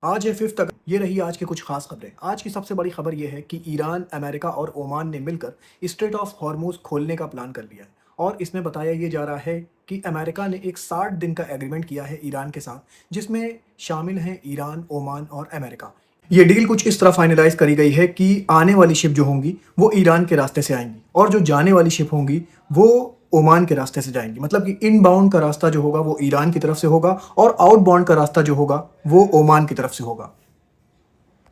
आज है 5 अगस्त। ये रही आज की कुछ खास खबरें। आज की सबसे बड़ी खबर ये है कि ईरान, अमेरिका और ओमान ने मिलकर स्ट्रेट ऑफ हॉर्मुज खोलने का प्लान कर लिया है। और इसमें बताया ये जा रहा है कि अमेरिका ने एक 60 दिन का एग्रीमेंट किया है ईरान के साथ, जिसमें शामिल हैं ईरान, ओमान और अमेरिका। ये डील कुछ इस तरह फाइनलाइज करी गई है कि आने वाली शिप जो होंगी वो ईरान के रास्ते से आएंगी और जो जाने वाली शिप होंगी वो ओमान के रास्ते से जाएंगी। मतलब कि इनबाउंड का रास्ता जो होगा वो ईरान की तरफ से होगा और आउटबाउंड का रास्ता जो होगा वो ओमान की तरफ से होगा।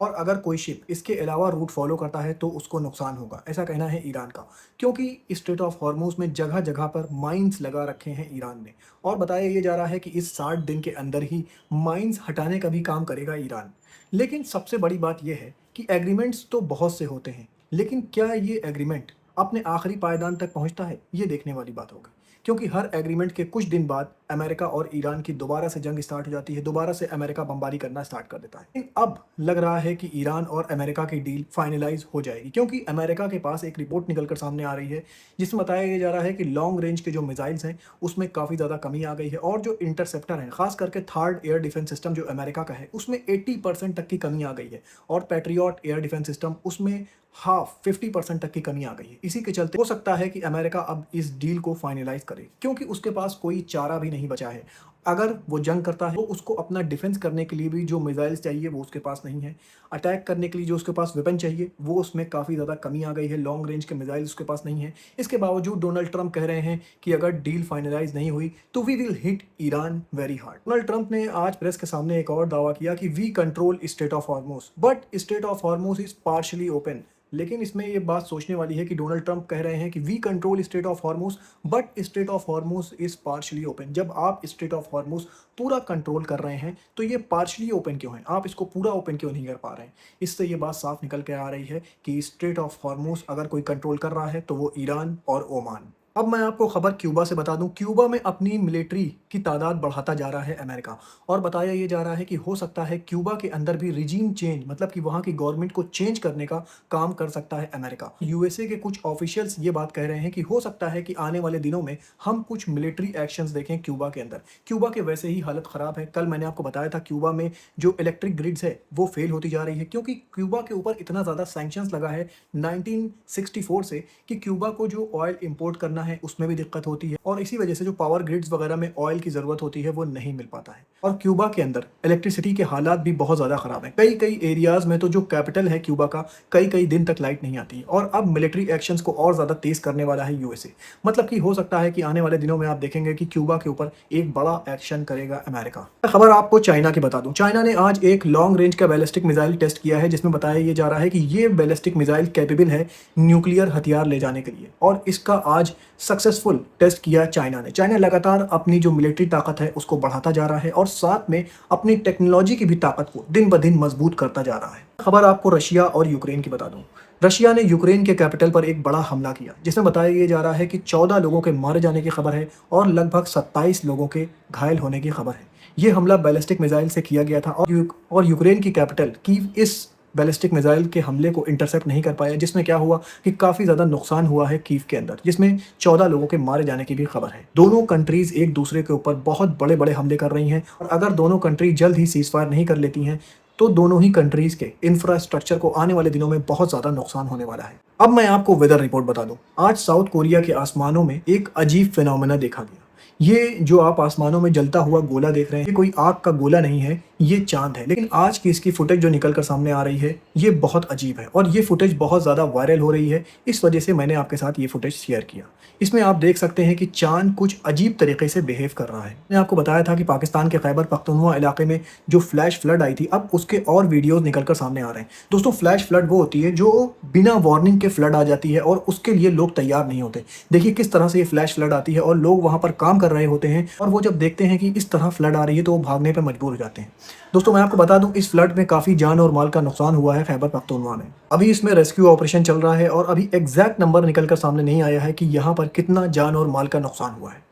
और अगर कोई शिप इसके अलावा रूट फॉलो करता है तो उसको नुकसान होगा, ऐसा कहना है ईरान का। क्योंकि स्ट्रेट ऑफ हॉर्मुज में जगह जगह पर माइंस लगा रखे हैं ईरान ने। और बताया ये जा रहा है कि इस 60 दिन के अंदर ही माइंस हटाने का भी काम करेगा ईरान। लेकिन सबसे बड़ी बात यह है कि एग्रीमेंट्स तो बहुत से होते हैं, लेकिन क्या ये एग्रीमेंट अपने आखिरी पायदान तक पहुंचता है, ये देखने वाली बात होगी। क्योंकि हर एग्रीमेंट के कुछ दिन बाद अमेरिका और ईरान की दोबारा से जंग स्टार्ट हो जाती है, दोबारा से अमेरिका बमबारी करना स्टार्ट कर देता है। लेकिन अब लग रहा है कि ईरान और अमेरिका की डील फाइनलाइज हो जाएगी, क्योंकि अमेरिका के पास एक रिपोर्ट निकलकर सामने आ रही है जिसमें बताया जा रहा है कि लॉन्ग रेंज के जो मिसाइल्स हैं उसमें काफ़ी ज़्यादा कमी आ गई है। और जो इंटरसेप्टर हैं, खास करके थर्ड एयर डिफेंस सिस्टम जो अमेरिका का है, उसमें 80% तक की कमी आ गई है। और पैट्रियट एयर डिफेंस सिस्टम, उसमें 50% तक की कमी आ गई है। इसी के चलते हो सकता है कि अमेरिका अब इस डील को फाइनलाइज करे, क्योंकि उसके पास कोई चारा भी नहीं बचा है। अगर वो जंग करता है तो उसको अपना डिफेंस करने के लिए भी जो मिसाइल्स चाहिए वो उसके पास नहीं है। अटैक करने के लिए जो उसके पास वेपन चाहिए वो उसमें काफ़ी ज़्यादा कमी आ गई है। लॉन्ग रेंज के मिसाइल उसके पास नहीं है। इसके बावजूद डोनाल्ड ट्रंप कह रहे हैं कि अगर डील फाइनलाइज नहीं हुई तो we will hit Iran very hard. Donald Trump ने आज प्रेस के सामने एक और दावा किया कि we control strait of Hormuz, but strait of Hormuz is partially open. लेकिन इसमें ये बात सोचने वाली है कि डोनाल्ड ट्रंप कह रहे हैं कि we control strait of Hormuz but strait of Hormuz is partially open. जब आप स्ट्रेट ऑफ हॉर्मुज पूरा कंट्रोल कर रहे हैं तो ये पार्शली ओपन क्यों है, आप इसको पूरा ओपन क्यों नहीं कर पा रहे हैं। इससे ये बात साफ निकल के आ रही है कि स्ट्रेट ऑफ हॉर्मुज अगर कोई कंट्रोल कर रहा है तो वो ईरान और ओमान। अब मैं आपको खबर क्यूबा से बता दूं। क्यूबा में अपनी मिलिट्री की तादाद बढ़ाता जा रहा है अमेरिका। और बताया ये जा रहा है कि हो सकता है क्यूबा के अंदर भी रिजीम चेंज, मतलब कि वहाँ की गवर्नमेंट को चेंज करने का काम कर सकता है अमेरिका। यूएसए के कुछ ऑफिशियल्स ये बात कह रहे हैं कि हो सकता है कि आने वाले दिनों में हम कुछ मिलिट्री एक्शंस देखें क्यूबा के अंदर। क्यूबा के वैसे ही हालत ख़राब है। कल मैंने आपको बताया था क्यूबा में जो इलेक्ट्रिक ग्रिड्स है वो फेल होती जा रही है, क्योंकि क्यूबा के ऊपर इतना ज़्यादा सैंक्शंस लगा है 1964 से कि क्यूबा को जो ऑयल इंपोर्ट करना है उसमें भी दिक्कत होती है। और इसी वजह से जो पावर ग्रिड्स वगैरह में ऑयल की ज़रूरत होती है वो नहीं मिल पाता है। और क्यूबा के अंदर इलेक्ट्रिसिटी के हालात भी बहुत ज़्यादा ख़राब हैं। कई कई एरियाज़ में तो जो कैपिटल है क्यूबा का, कई कई दिन तक लाइट नहीं आती है। और अब मिलिट्री एक्शंस को और ज़्यादा तेज़ करने वाला है यूएसए। मतलब कि हो सकता है कि आने वाले दिनों में आप देखेंगे कि क्यूबा के ऊपर एक बड़ा एक्शन करेगा अमेरिका। खबर आपको चाइना की बता दूं। चाइना ने आज एक लॉन्ग रेंज का बैलिस्टिक मिसाइल टेस्ट किया है, जिसमें बताया ये जा रहा है कि ये बैलिस्टिक मिसाइल कैपेबल है न्यूक्लियर हथियार ले जाने के लिए। और इसका आज सक्सेसफुल टेस्ट किया चाइना ने। चाइना लगातार अपनी जो मिलिट्री ताकत है उसको बढ़ाता जा रहा है और साथ में अपनी टेक्नोलॉजी की भी ताकत को दिन ब दिन मजबूत करता जा रहा है। खबर आपको रशिया और यूक्रेन की बता दूं। रशिया ने यूक्रेन के कैपिटल पर एक बड़ा हमला किया, जिसमें बताया ये जा रहा है कि 14 लोगों के मारे जाने की खबर है और लगभग 27 लोगों के घायल होने की खबर है। ये हमला बैलिस्टिक मिसाइल से किया गया था और यूक्रेन की कैपिटल कीव इस बैलिस्टिक मिसाइल के हमले को इंटरसेप्ट नहीं कर पाया, जिसमें क्या हुआ कि काफ़ी ज़्यादा नुकसान हुआ है कीव के अंदर, जिसमें 14 लोगों के मारे जाने की भी खबर है। दोनों कंट्रीज़ एक दूसरे के ऊपर बहुत बड़े बड़े हमले कर रही हैं और अगर दोनों कंट्री जल्द ही सीज़ फायर नहीं कर लेती हैं तो दोनों ही कंट्रीज़ के इंफ्रास्ट्रक्चर को आने वाले दिनों में बहुत ज़्यादा नुकसान होने वाला है। अब मैं आपको वेदर रिपोर्ट बता दूं। आज साउथ कोरिया के आसमानों में एक अजीब फिनोमेना देखा गया। ये जो आप आसमानों में जलता हुआ गोला देख रहे हैं, ये कोई आग का गोला नहीं है, ये चांद है। लेकिन आज की इसकी फुटेज जो निकल कर सामने आ रही है ये बहुत अजीब है और ये फुटेज बहुत ज़्यादा वायरल हो रही है। इस वजह से मैंने आपके साथ ये फुटेज शेयर किया। इसमें आप देख सकते हैं कि चांद कुछ अजीब तरीके से बिहेव कर रहा है। मैंने आपको बताया था कि पाकिस्तान के खैबर पख्तूनख्वा इलाके में जो फ्लैश फ्लड आई थी, अब उसके और वीडियोज़ निकल कर सामने आ रहे हैं। दोस्तों, फ्लैश फ्लड वो होती है जो बिना वार्निंग के फ्लड आ जाती है और उसके लिए लोग तैयार नहीं होते। देखिए किस तरह से ये फ्लैश फ्लड आती है और लोग वहाँ पर काम कर रहे होते हैं और वो जब देखते हैं कि इस तरह फ्लड आ रही है तो वो भागने पर मजबूर हो जाते हैं। दोस्तों, मैं आपको बता दूं, इस फ्लड में काफ़ी जान और माल का नुकसान हुआ है खैबर पख्तूनख्वा में। अभी इसमें रेस्क्यू ऑपरेशन चल रहा है और अभी एग्जैक्ट नंबर निकल कर सामने नहीं आया है कि यहाँ पर कितना जान और माल का नुकसान हुआ है।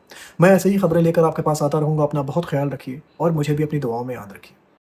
मैं ऐसे ही खबरें लेकर आपके पास आता रहूँगा। अपना बहुत ख्याल रखिए और मुझे भी अपनी दुआओं में याद रखिए।